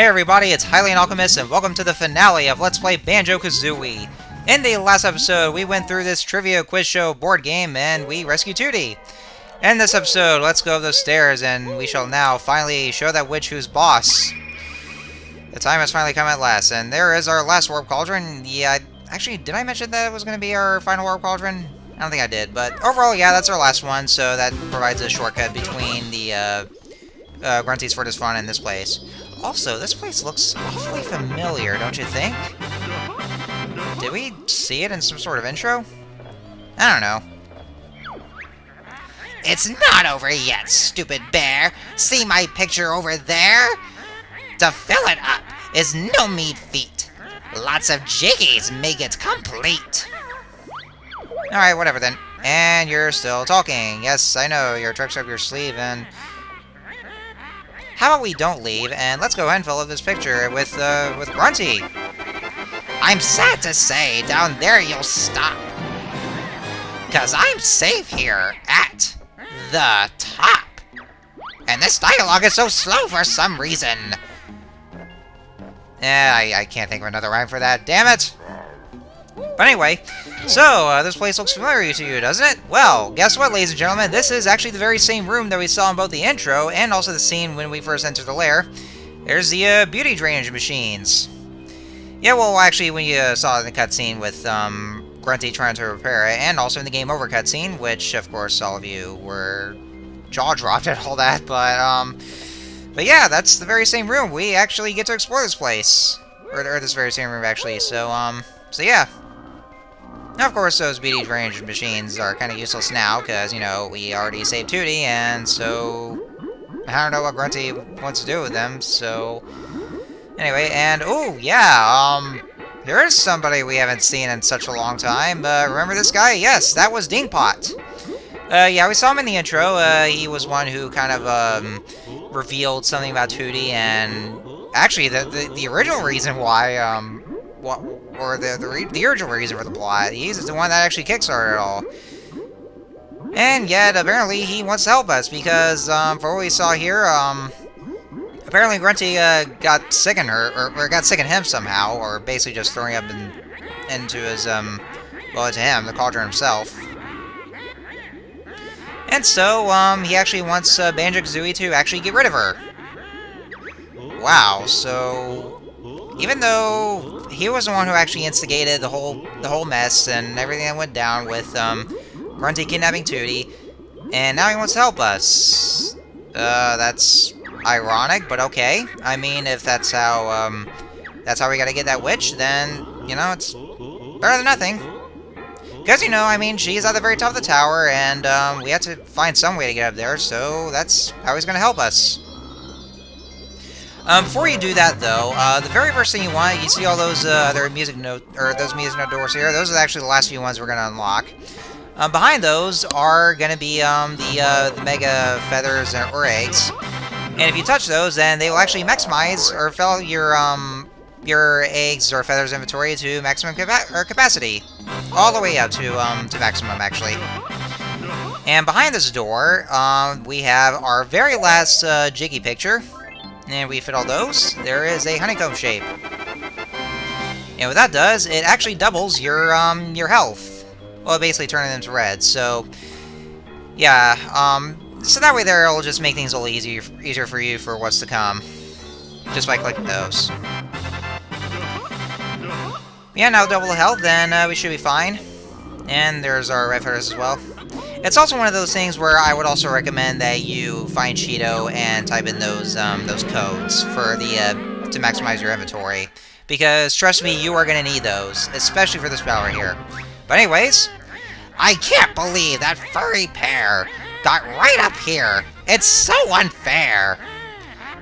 Hey everybody, it's Hylian Alchemist, and welcome to the finale of Let's Play Banjo-Kazooie. In the last episode, we went through this trivia quiz show board game, and we rescued Tooty. In this episode, let's go up those stairs, and we shall now finally show that witch who's boss. The time has finally come at last, and there is our last warp cauldron. Yeah, actually, did I mention that it was going to be our final warp cauldron? I don't think I did, but overall, yeah, that's our last one, so that provides a shortcut between the Grunties for this fun in this place. Also, this place looks awfully familiar, don't you think? Did we see it in some sort of intro? I don't know. It's not over yet, stupid bear. See my picture over there? To fill it up is no mean feat. Lots of jiggies make it complete. Alright, whatever then. And you're still talking. Yes, I know, your trick's up your sleeve, and... how about we don't leave, and let's go ahead and fill up this picture with Grunty. I'm sad to say, down there you'll stop. 'Cause I'm safe here at the top. And this dialogue is so slow for some reason. I can't think of another rhyme for that, damn it! But anyway, so, this place looks familiar to you, doesn't it? Well, guess what, ladies and gentlemen? This is actually the very same room that we saw in both the intro and also the scene when we first entered the lair. There's the, beauty drainage machines. Yeah, well, actually, when you saw in the cutscene with, Grunty trying to repair it, and also in the Game Over cutscene, which, of course, all of you were jaw-dropped at all that, but yeah, that's the very same room. We actually get to explore this place. Or this very same room, actually, so yeah. Now, of course, those beauty drainage machines are kind of useless now, because, you know, we already saved Tooty, and so... I don't know what Grunty wants to do with them, so... Anyway, and, oh, yeah, there is somebody we haven't seen in such a long time. Remember this guy? Yes, that was Dingpot. Yeah, we saw him in the intro. He was one who kind of, revealed something about Tooty, and... actually, the original reason why, the original reason for the plot. He's the one that actually kickstarted it all. And yet, apparently, he wants to help us, because, for what we saw here, apparently Grunty, got sick in her, or got sick in him somehow, or basically just throwing up into his, well, into him, the cauldron himself. And so, he actually wants, Banjo-Kazooie to actually get rid of her. Wow, so... even though he was the one who actually instigated the whole mess and everything that went down with Grunty kidnapping Tooty, and now he wants to help us. That's ironic, but okay. I mean, if that's how we gotta get that witch, then you know it's better than nothing. Because you know, I mean, she's at the very top of the tower, and we have to find some way to get up there. So that's how he's gonna help us. Before you do that, though, the very first thing you want, you see all those other music note, or those music note doors here. Those are actually the last few ones we're gonna unlock. Behind those are gonna be the mega feathers or eggs, and if you touch those, then they will actually maximize or fill your eggs or feathers inventory to maximum capacity, all the way up to maximum actually. And behind this door, we have our very last Jiggy picture. And we fit all those. There is a honeycomb shape. And what that does, it actually doubles your health. Well, basically turning them to red. So, yeah. So that way there, it'll just make things a little easier for you for what's to come. Just by clicking those. Yeah, now double the health, then we should be fine. And there's our red feathers as well. It's also one of those things where I would also recommend that you find Cheeto and type in those codes for the to maximize your inventory, because trust me, you are gonna need those, especially for this battle right here. But anyways, I can't believe that furry pair got right up here. It's so unfair.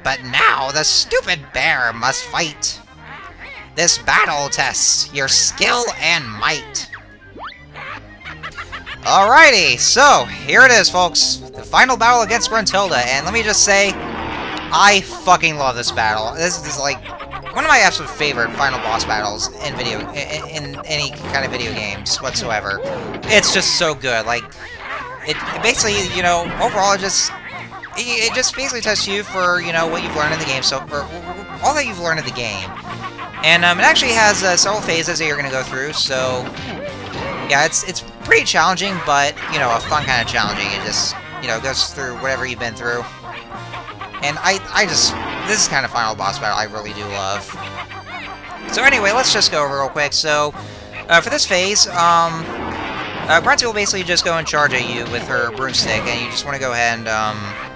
But now the stupid bear must fight. This battle tests your skill and might. Alrighty, so here it is, folks. The final battle against Gruntilda, and let me just say, I fucking love this battle. This is like one of my absolute favorite final boss battles in any kind of video games whatsoever. It's just so good. Like, it basically, you know, overall, it just basically tests you for, you know, what you've learned in the game, so, or all that you've learned in the game. And it actually has several phases that you're going to go through, so yeah, it's pretty challenging, but, you know, a fun kind of challenging. It just, you know, goes through whatever you've been through. And I just, this is kind of final boss battle I really do love. So anyway, let's just go over real quick. So, for this phase, Grunty will basically just go and charge at you with her broomstick, and you just want to go ahead and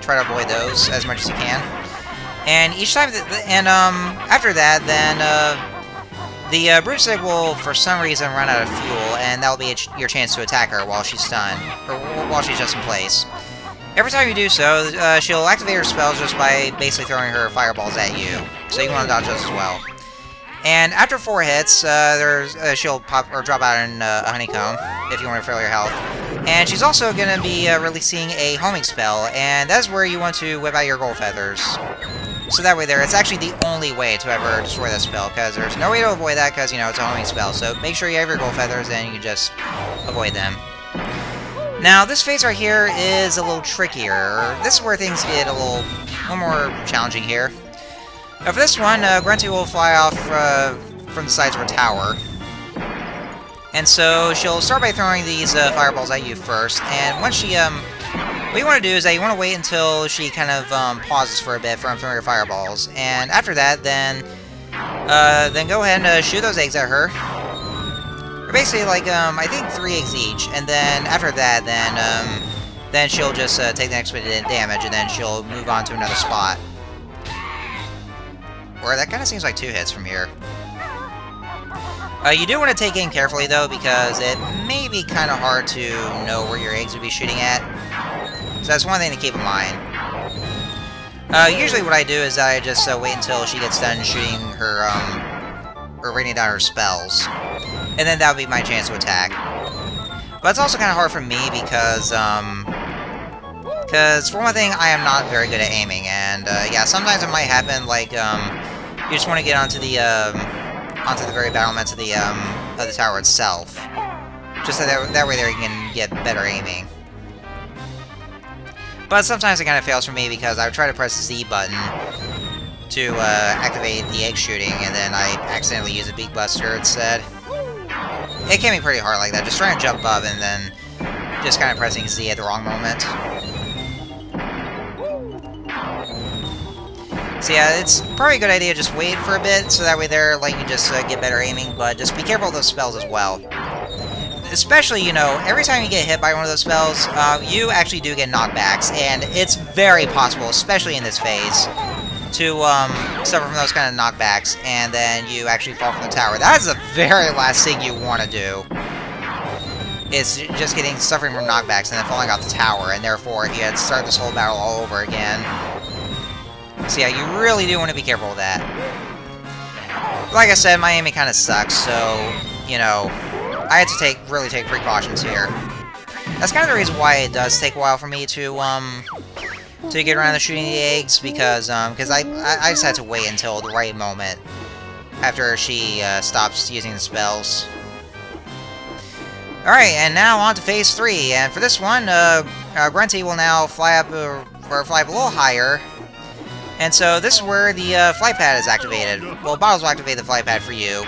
try to avoid those as much as you can. And each time, after that, then the broomstick will, for some reason, run out of fuel, and that'll be your chance to attack her while she's stunned, or while she's just in place. Every time you do so, she'll activate her spells just by basically throwing her fireballs at you, so you want to dodge those as well. And after 4 hits, she'll pop or drop out in a honeycomb if you want to fill your health. And she's also going to be releasing a homing spell, and that's where you want to whip out your gold feathers. So that way it's actually the only way to ever destroy that spell, because there's no way to avoid that, because, you know, it's a homing spell. So make sure you have your gold feathers, and you can just avoid them. Now, this phase right here is a little trickier. This is where things get a little more challenging here. For this one, Grunty will fly off from the sides of her tower. And so she'll start by throwing these fireballs at you first, and once she, what you want to do is that you want to wait until she kind of pauses for a bit from throwing her fireballs, and after that, then go ahead and shoot those eggs at her. Or basically, like, I think 3 eggs each, and then after that, then she'll just take the expedited damage, and then she'll move on to another spot. Or that kind of seems like 2 hits from here. You do want to take aim carefully, though, because it may be kind of hard to know where your eggs would be shooting at. So that's one thing to keep in mind. Usually what I do is that I just wait until she gets done shooting her, or raining down her spells. And then that would be my chance to attack. But it's also kind of hard for me because for one thing, I am not very good at aiming. And, yeah, sometimes it might happen, like, you just want to get onto the very battlements of the tower itself. Just so that way there you can get better aiming. But sometimes it kind of fails for me because I would try to press the Z button to activate the egg shooting, and then I accidentally use a beak buster instead. It can be pretty hard like that, just trying to jump up and then just kind of pressing Z at the wrong moment. So yeah, it's probably a good idea to just wait for a bit, so that way there, like, you just get better aiming, but just be careful of those spells as well. Especially, you know, every time you get hit by one of those spells, you actually do get knockbacks, and it's very possible, especially in this phase, to suffer from those kind of knockbacks, and then you actually fall from the tower. That is the very last thing you want to do. Is just suffering from knockbacks and then falling off the tower, and therefore you had to start this whole battle all over again. So yeah, you really do want to be careful with that. Like I said, my aiming kind of sucks, so, you know, I had to really take precautions here. That's kind of the reason why it does take a while for me to get around to shooting the eggs, because I just had to wait until the right moment after she stops using the spells. Alright, and now on to Phase 3, and for this one, Grunty will now fly up, or fly up a little higher. And so this is where the flight pad is activated. Well, Bottles will activate the flight pad for you.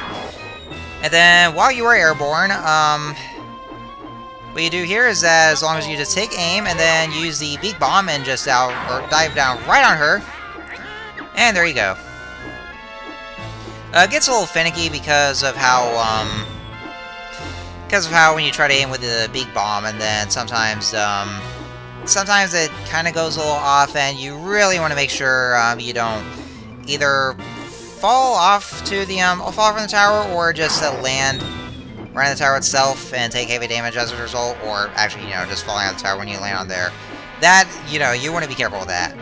And then, while you are airborne, what you do here is that as long as you just take aim and then use the beak bomb and just dive down right on her. And there you go. It gets a little finicky because of how when you try to aim with the beak bomb, and then sometimes it kind of goes a little off, and you really want to make sure you don't either fall from the tower, or just land right on the tower itself and take heavy damage as a result, or actually, you know, just falling out of the tower when you land on there. That, you know, you want to be careful with that.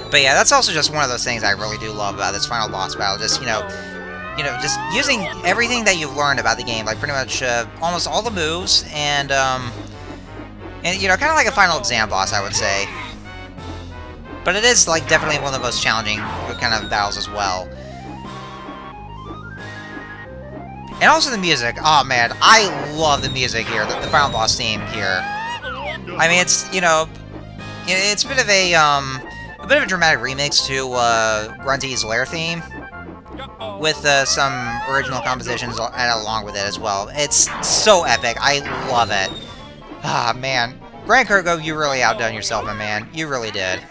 But yeah, that's also just one of those things I really do love about this final boss battle. Just, you know, just using everything that you've learned about the game, like pretty much almost all the moves, and you know, kind of like a final exam boss, I would say. But it is, like, definitely one of the most challenging kind of battles as well. And also the music. Oh man, I love the music here, the final boss theme here. I mean, it's, you know, it's a bit of a dramatic remix to Grunty's Lair theme, with some original compositions added along with it as well. It's so epic. I love it. Ah, man. Grand Kurgo, you really outdone yourself, my man. You really did.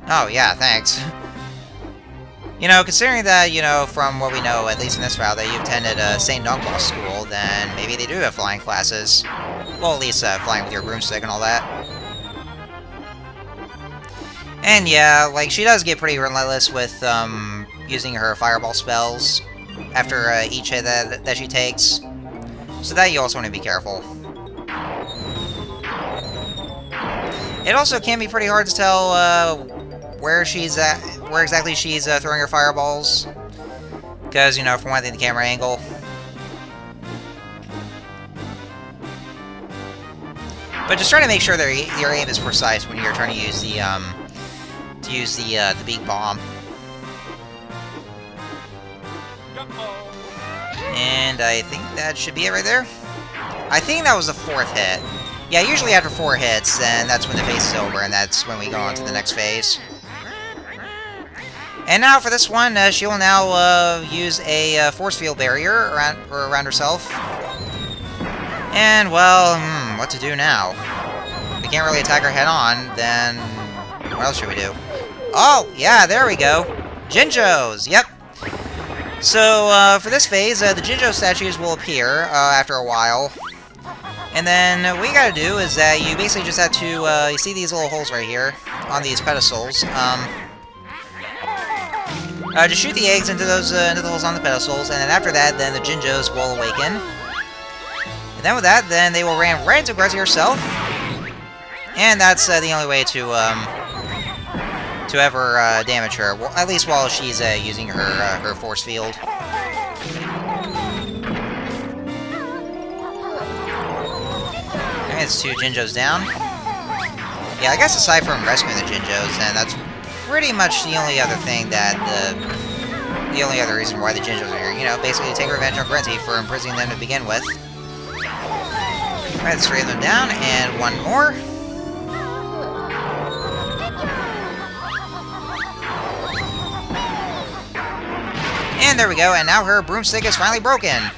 Oh, yeah, thanks. You know, considering that, you know, from what we know, at least in this route, that you attended St. Dunklaw's school, then maybe they do have flying classes. Well, at least flying with your broomstick and all that. And yeah, like, she does get pretty relentless with using her fireball spells after each hit that she takes. So that you also want to be careful. It also can be pretty hard to tell where exactly she's throwing her fireballs. Because, you know, for one thing, the camera angle. But just try to make sure that your aim is precise when you're trying to use the big bomb. And I think that should be it right there. I think that was the 4th hit. Yeah, usually after 4 hits, then that's when the phase is over, and that's when we go on to the next phase. And now for this one, she will now use a force field barrier around herself. And, well, what to do now? We can't really attack her head-on, then what else should we do? Oh, yeah, there we go. Jin Joos, yep. So, for this phase, the Jin Joos statues will appear after a while. And then what you gotta do is that you basically just have to, you see these little holes right here on these pedestals. Just shoot the eggs into those into the holes on the pedestals, and then after that, then the Jin Joos will awaken. And then with that, then they will ram right into Grezzy herself. And that's the only way to ever damage her, well, at least while she's using her force field. Alright, it's 2 Jin Joos down. Yeah, I guess aside from rescuing the Jin Joos, then that's pretty much the only other thing that the only other reason why the Jin Joos are here. You know, basically take revenge on Grezzy for imprisoning them to begin with. Alright, 3 of them down, and 1 more. And there we go, and now her broomstick is finally broken.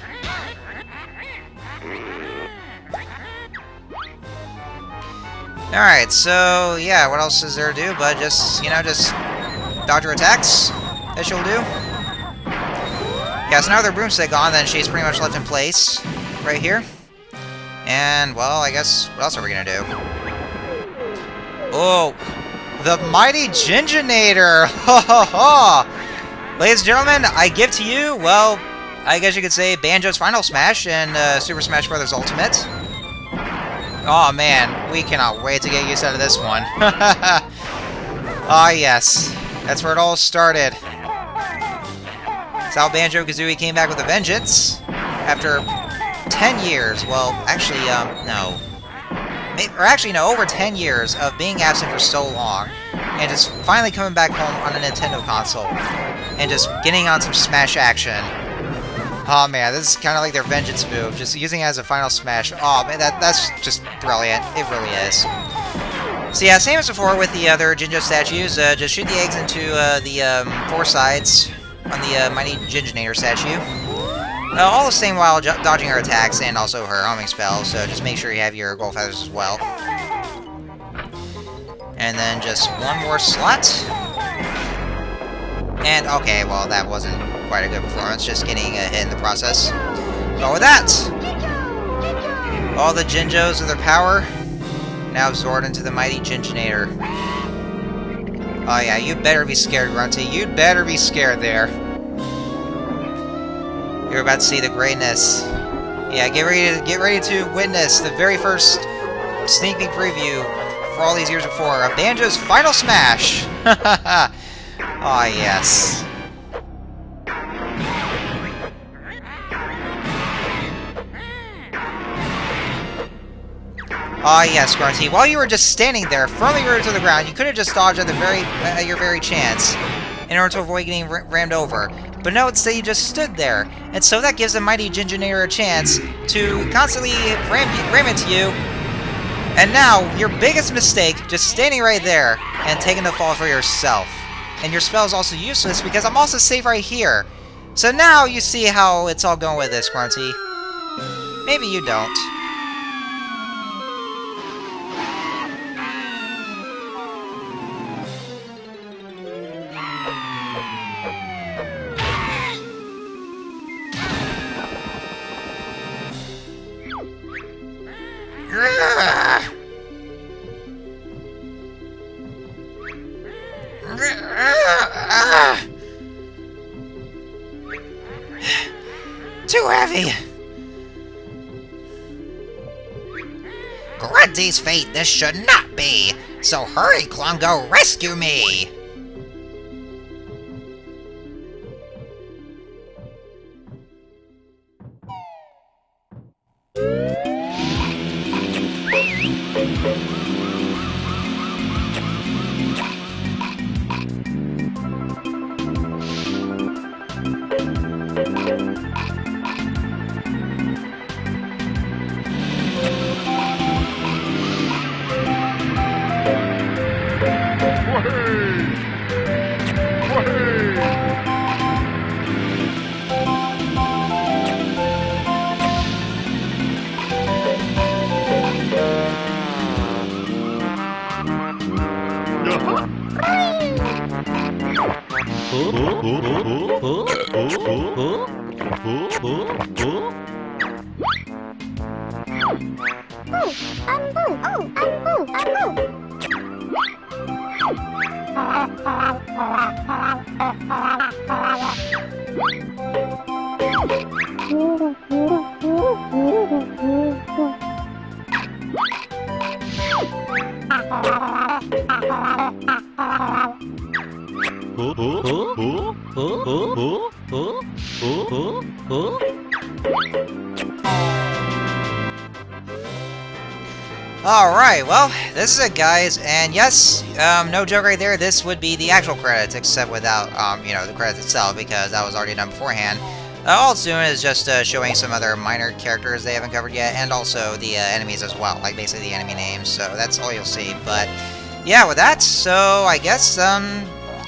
Alright, so, yeah, what else is there to do but just, you know, just dodge her attacks, that she'll do. Yeah, so now with her broomstick gone, then she's pretty much left in place, right here. And, well, I guess, what else are we gonna do? Oh, the mighty Ginginator! Ha ha ha! Ladies and gentlemen, I give to you, well, I guess you could say Banjo's Final Smash and Super Smash Bros. Ultimate. Oh man, we cannot wait to get use out of this one. Ah yes, that's where it all started. That's how Banjo-Kazooie came back with a vengeance. After 10 years, well, actually, no. Or actually, no, over 10 years of being absent for so long. And just finally coming back home on a Nintendo console. And just getting on some Smash action. Oh man, this is kind of like their vengeance move. Just using it as a final smash. Oh man, that's just brilliant. It really is. So yeah, same as before with the other Jin Joos statues. Just shoot the eggs into the 4 sides on the mighty Ginginator statue. All the same while dodging her attacks and also her homing spells. So just make sure you have your gold feathers as well. And then just 1 more slot. And, okay, well, that wasn't quite a good performance, just getting a hit in the process. But with that, all the Jin Joos with their power now absorbed into the mighty Ginginator. Oh yeah, you better be scared, Grunty. You'd better be scared there. You're about to see the greatness. Yeah, get ready to witness the very first sneak peek preview for all these years before of Banjo's Final Smash. Oh yes. Ah, yes, Grunty. While you were just standing there, firmly rooted to the ground, you could have just dodged at your very chance, in order to avoid getting rammed over. But no, instead he just stood there. And so that gives the mighty Jin Joos a chance to constantly ram into you. And now, your biggest mistake, just standing right there and taking the fall for yourself. And your spell is also useless because I'm also safe right here. So now you see how it's all going with this, Grunty. Maybe you don't. Too heavy. Grunty's fate this should not be. So hurry, Klungo, rescue me. Alright, well, this is it, guys, and yes, no joke right there, this would be the actual credits, except without, you know, the credits itself, because that was already done beforehand. All it's doing is just showing some other minor characters they haven't covered yet, and also the enemies as well, like basically the enemy names, so that's all you'll see. But yeah, with that, so I guess,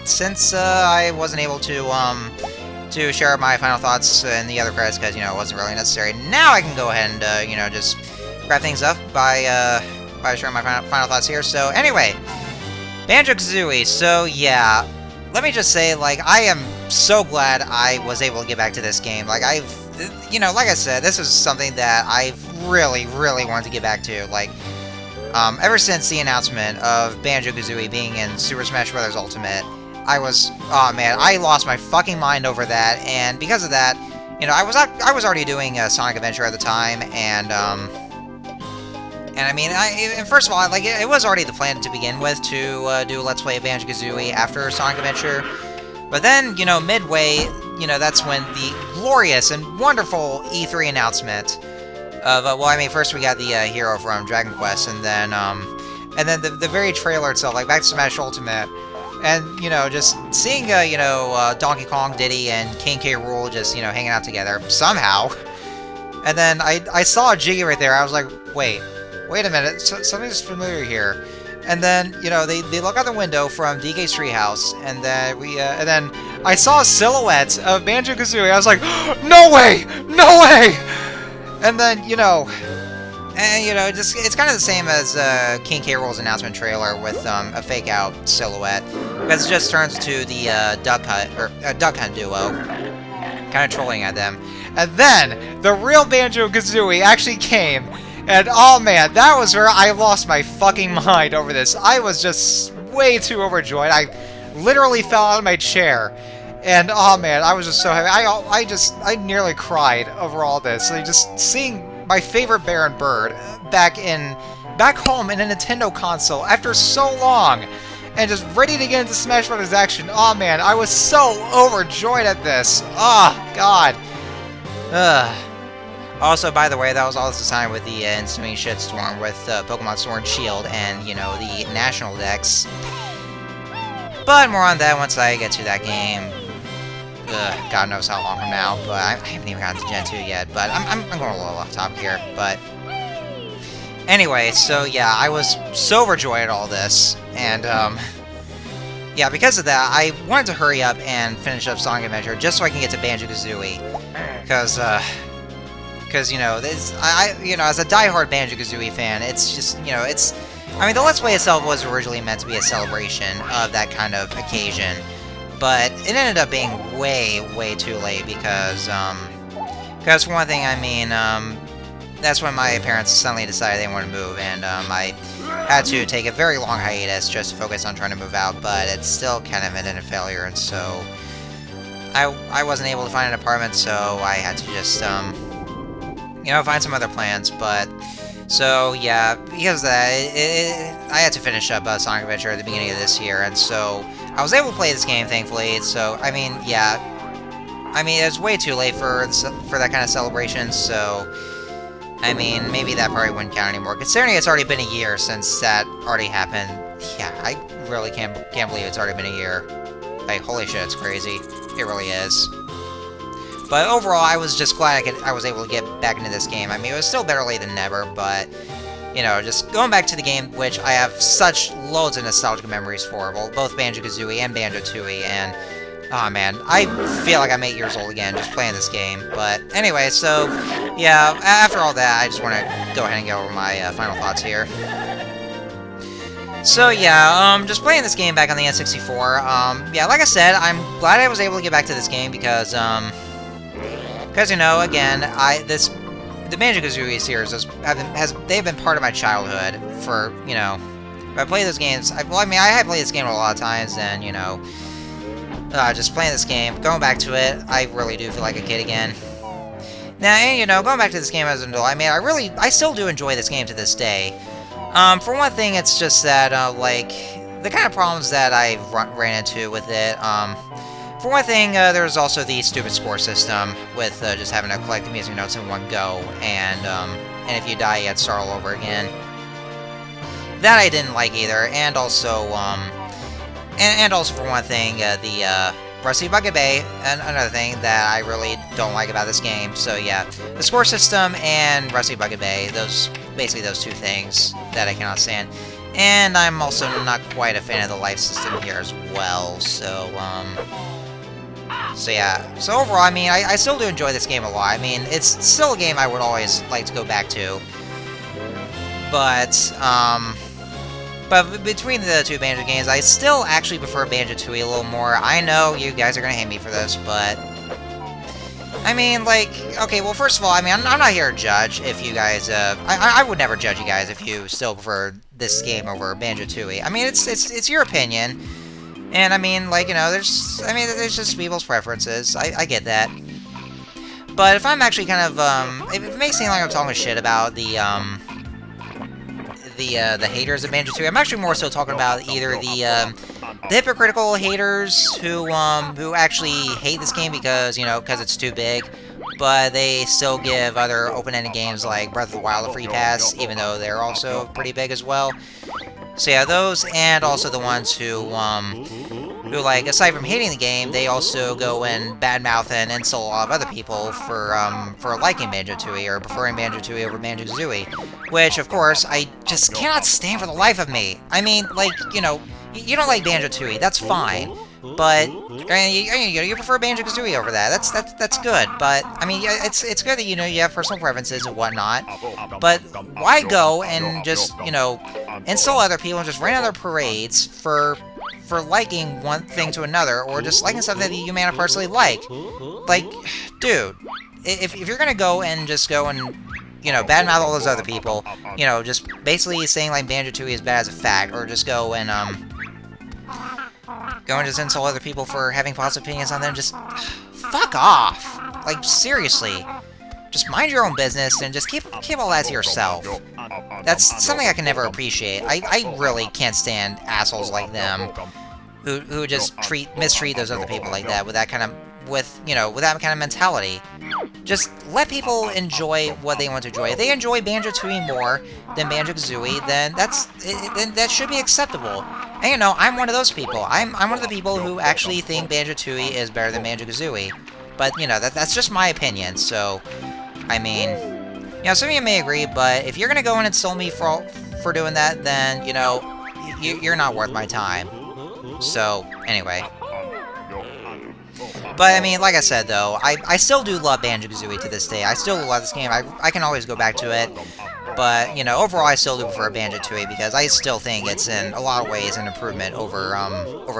since I wasn't able to share my final thoughts in the other credits, because, you know, it wasn't really necessary, now I can go ahead and, you know, just wrap things up by sharing my final thoughts here. So anyway, Banjo-Kazooie, so yeah, let me just say, like, I am so glad I was able to get back to this game. Like, you know, like I said, this is something that I've really, really wanted to get back to. Like, ever since the announcement of Banjo-Kazooie being in Super Smash Bros. Ultimate, oh man, I lost my fucking mind over that, and because of that, you know, I was already doing Sonic Adventure at the time, and I mean, and first of all, like, it was already the plan to begin with to do a Let's Play of Banjo-Kazooie after Sonic Adventure. But then, you know, midway, you know, that's when the glorious and wonderful E3 announcement of, well, I mean, first we got the hero from Dragon Quest, and then the very trailer itself, like, back to Smash Ultimate, and, you know, just seeing, you know, Donkey Kong, Diddy, and King K. Rool just, you know, hanging out together, somehow. And then I saw Jiggy right there, I was like, wait a minute, something's familiar here. And then, you know, they look out the window from DK's treehouse, and then I saw a silhouette of Banjo-Kazooie. I was like, no way! No way! And then, you know, it's kind of the same as King K. Rool's announcement trailer with a fake-out silhouette, because it just turns to the Duck Hunt duo, kind of trolling at them. And then the real Banjo-Kazooie actually came. And oh man, that was where I lost my fucking mind over this. I was just way too overjoyed. I literally fell out of my chair. And oh man, I was just so happy. I nearly cried over all this. Like, just seeing my favorite bear and bird back home in a Nintendo console after so long. And just ready to get into Smash Bros. Action. Oh man, I was so overjoyed at this. Oh god. Ugh. Also, by the way, that was all this time with the ensuing shitstorm with Pokemon Sword and Shield and, you know, the national decks. But more on that once I get to that game. Ugh, God knows how long from now, but I haven't even gotten to Gen 2 yet, but I'm going a little off topic here, but... Anyway, so yeah, I was so overjoyed at all this, and, yeah, because of that, I wanted to hurry up and finish up Sonic Adventure just so I can get to Banjo-Kazooie, because, you know, you know, as a diehard Banjo-Kazooie fan, it's just, you know, it's... I mean, the Let's Play itself was originally meant to be a celebration of that kind of occasion, but it ended up being way, way too late because for one thing, I mean, that's when my parents suddenly decided they wanted to move, and I had to take a very long hiatus just to focus on trying to move out, but it still kind of ended in failure, and so I wasn't able to find an apartment, so I had to just, you know, find some other plans, but... So, yeah, because of that, I had to finish up Sonic Adventure at the beginning of this year, and so I was able to play this game, thankfully, so, I mean, yeah, I mean, it's way too late for that kind of celebration, so, I mean, maybe that probably wouldn't count anymore. Considering it's already been a year since that already happened, yeah, I really can't believe it's already been a year. Like, holy shit, it's crazy. It really is. But overall, I was just glad I was able to get back into this game. I mean, it was still better late than never, but, you know, just going back to the game, which I have such loads of nostalgic memories for, both Banjo-Kazooie and Banjo-Tooie, and, oh man, I feel like I'm 8 years old again just playing this game. But anyway, so, yeah, after all that, I just want to go ahead and go over my final thoughts here. So yeah, just playing this game back on the N64, yeah, like I said, I'm glad I was able to get back to this game because, you know, again, the Banjo-Kazooie series they've been part of my childhood for, you know, I play those games, I have played this game a lot of times, and, you know, just playing this game, going back to it, I really do feel like a kid again. Now, and, you know, going back to this game as an adult, I mean, I still do enjoy this game to this day. For one thing, it's just that, like, the kind of problems that I ran into with it, for one thing, there's also the stupid score system with just having to collect the music notes in one go, and if you die, you have to start all over again. That I didn't like either, and also, also for one thing, the Rusty Bucket Bay, and another thing that I really don't like about this game. So yeah, the score system and Rusty Bucket Bay, basically those two things that I cannot stand. And I'm also not quite a fan of the life system here as well, so yeah. So overall, I mean, I still do enjoy this game a lot. I mean, it's still a game I would always like to go back to. But between the two Banjo games, I still actually prefer Banjo-Tooie a little more. I know you guys are gonna hate me for this, but... I mean, like, okay, well, first of all, I mean, I'm not here to judge if you guys, I would never judge you guys if you still prefer this game over Banjo-Tooie. I mean, it's your opinion, and I mean, like, you know, there's just people's preferences. I get that. But if I'm actually kind of, it may seem like I'm talking shit about the haters of Banjo-Tooie, I'm actually more so talking about either the hypocritical haters who actually hate this game because, you know, because it's too big, but they still give other open-ended games like Breath of the Wild a free pass, even though they're also pretty big as well. So yeah, those, and also the ones who like, aside from hating the game, they also go and badmouth and insult a lot of other people for liking Banjo-Tooie, or preferring Banjo-Tooie over Banjo-Kazooie, which, of course, I just cannot stand for the life of me. I mean, like, you know, you don't like Banjo-Tooie, that's fine, but you prefer Banjo-Kazooie over that. That's good. But I mean, it's good that, you know, you have personal preferences and whatnot. But why go and just, you know, insult other people and just rain on their parades for liking one thing to another, or just liking something that you may not personally like? Like, dude, if you're gonna go and just go and, you know, badmouth all those other people, you know, just basically saying like Banjo-Tooie is bad as a fact, or just go and just insult other people for having positive opinions on them, just fuck off. Like, seriously. Just mind your own business and just keep all that to yourself. That's something I can never appreciate. I really can't stand assholes like them who just mistreat those other people like that with that kind of mentality. Just let people enjoy what they want to enjoy. If they enjoy Banjo-Tooie more than Banjo-Kazooie, then then that should be acceptable. And you know, I'm one of those people. I'm one of the people who actually think Banjo-Tooie is better than Banjo-Kazooie. But you know, that's just my opinion. So, I mean, you know, some of you may agree, but if you're gonna go and insult me for doing that, then you know, you're not worth my time. So, anyway. But, I mean, like I said, though, I still do love Banjo-Kazooie to this day. I still love this game. I can always go back to it. But, you know, overall, I still do prefer Banjo-Tooie because I still think it's, in a lot of ways, an improvement over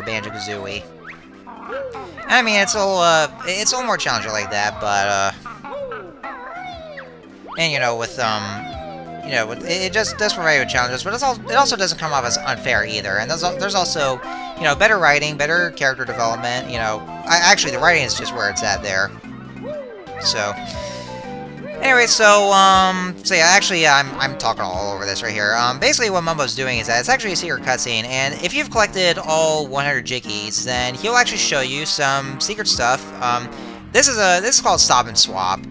Banjo-Kazooie. I mean, it's a little more challenging like that, but, and, you know, with, you know, it just does provide you with challenges, but it also doesn't come off as unfair either. And there's also, you know, better writing, better character development. You know, actually the writing is just where it's at there. So, anyway, so yeah, actually, I'm talking all over this right here. Basically, what Mumbo's doing is that it's actually a secret cutscene, and if you've collected all 100 Jiggies, then he'll actually show you some secret stuff. This is called Stop and Swap.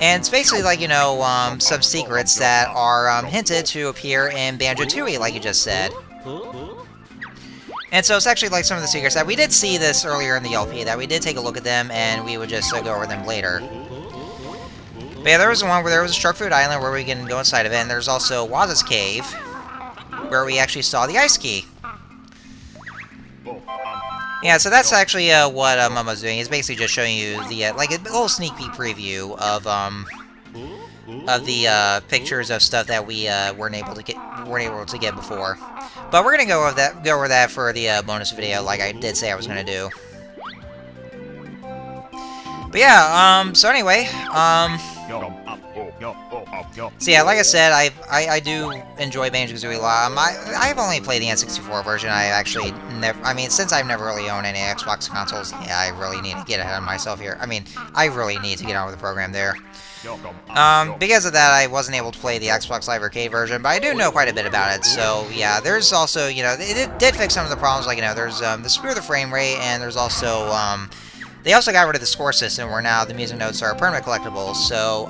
And it's basically like, you know, some secrets that are hinted to appear in Banjo-Tooie, like you just said. And so it's actually like some of the secrets that we did see this earlier in the LP, that we did take a look at them, and we would just go over them later. But yeah, there was one where there was a Shark Food Island where we can go inside of it, and there's also Waza's Cave, where we actually saw the ice key. Yeah, so that's actually what Momo's doing. He's basically just showing you the like a little sneak peek preview of the pictures of stuff that we weren't able to get before. But we're gonna go over that for the bonus video, like I did say I was gonna do. But yeah, so anyway, so yeah, like I said, I do enjoy Banjo-Kazooie a lot. I've only played the N64 version. I actually never, I mean, since I've never really owned any Xbox consoles, yeah, I really need to get ahead of myself here. I mean, I really need to get on with the program there. Because of that, I wasn't able to play the Xbox Live Arcade version, but I do know quite a bit about it. So yeah, there's also, you know, it did fix some of the problems, like, you know, there's the screw the frame rate, and there's also they also got rid of the score system, where now the music notes are permanent collectibles. So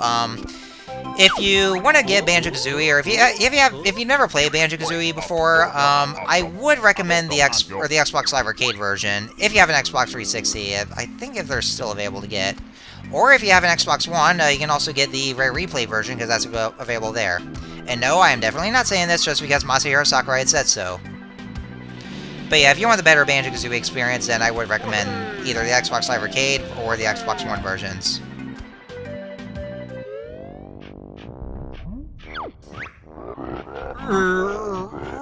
if you want to get Banjo-Kazooie, or if you've never played Banjo-Kazooie before, I would recommend the Xbox Live Arcade version. If you have an Xbox 360, I think if they're still available to get, or if you have an Xbox One, you can also get the Rare Replay version, because that's available there. And no, I am definitely not saying this just because Masahiro Sakurai had said so. But yeah, if you want the better Banjo-Kazooie experience, then I would recommend either the Xbox Live Arcade or the Xbox One versions.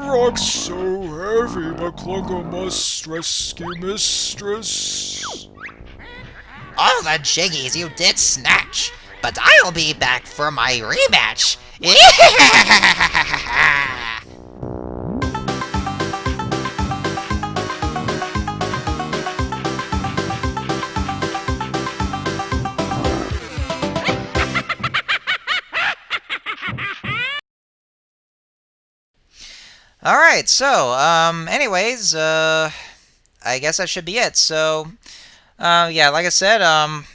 Rock's so heavy, McClunga must rescue mistress. All the Jiggies you did snatch, but I'll be back for my rematch. Alright, so, anyways, I guess that should be it. So, yeah, like I said,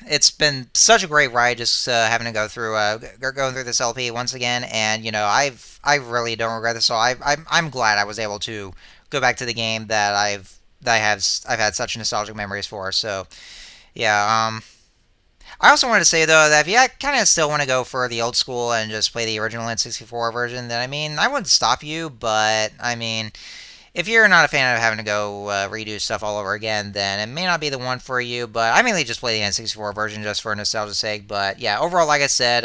it's been such a great ride just having to go through going through this LP once again, and you know, I really don't regret this. So I'm glad I was able to go back to the game that I've had such nostalgic memories for. So, yeah, I also wanted to say, though, that if you kind of still want to go for the old school and just play the original N64 version, then, I mean, I wouldn't stop you, but, I mean, if you're not a fan of having to go redo stuff all over again, then it may not be the one for you, but I mainly just play the N64 version just for nostalgia's sake. But, yeah, overall, like I said,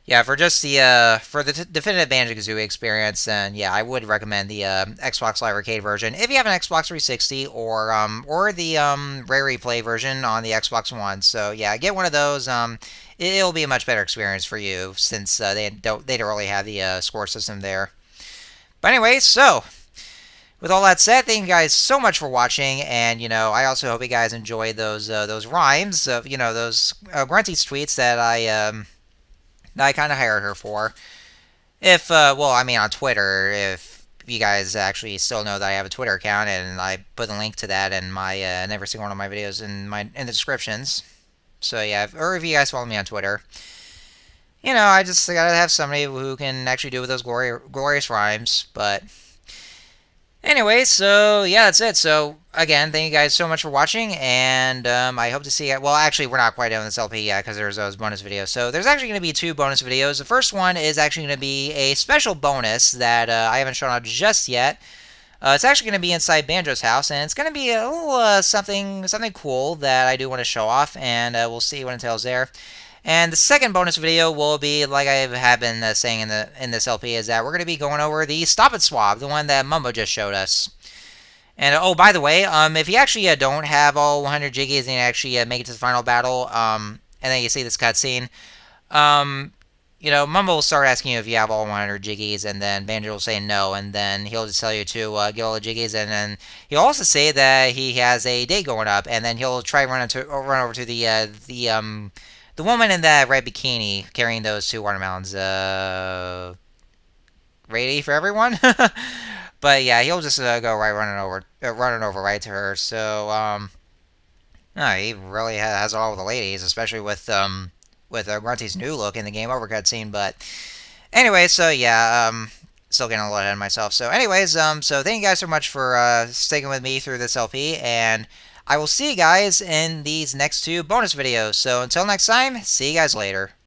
yeah, for just the definitive Banjo-Kazooie experience, then yeah, I would recommend the Xbox Live Arcade version if you have an Xbox 360 or the Rare Replay version on the Xbox One. So yeah, get one of those. It'll be a much better experience for you since they don't really have the score system there. But anyway, so with all that said, thank you guys so much for watching, and you know, I also hope you guys enjoyed those rhymes of, you know, those Grunty's tweets that I kind of hired her for. If, well, I mean on Twitter, if you guys actually still know that I have a Twitter account, and I put a link to that in my, in every single one of my videos in the descriptions. So yeah, or if you guys follow me on Twitter, you know, I just gotta have somebody who can actually do with those glorious rhymes. But anyway, so yeah, that's it. So again, thank you guys so much for watching, and I hope to see you. Well, actually, we're not quite done with this LP yet because there's those bonus videos. So there's actually going to be 2 bonus videos. The first one is actually going to be a special bonus that I haven't shown out just yet. It's actually going to be inside Banjo's house, and it's going to be a little something cool that I do want to show off, and we'll see what entails there. And the second bonus video will be, like I have been saying in this LP, is that we're going to be going over the Stop It Swab, the one that Mumbo just showed us. And oh, by the way, if you actually don't have all 100 jiggies and you actually make it to the final battle, and then you see this cutscene, you know, Mumbo will start asking you if you have all 100 jiggies, and then Banjo will say no, and then he'll just tell you to get all the jiggies, and then he'll also say that he has a date going up, and then he'll try run over to the woman in that red bikini carrying those 2 watermelons. Ready for everyone? But yeah, he'll just go right running over right to her. So no, he really has all the ladies, especially with Grunty's new look in the game over cutscene. But anyway, so yeah, still getting a little ahead of myself. So anyways, so thank you guys so much for sticking with me through this LP, and I will see you guys in these next 2 bonus videos. So until next time, see you guys later.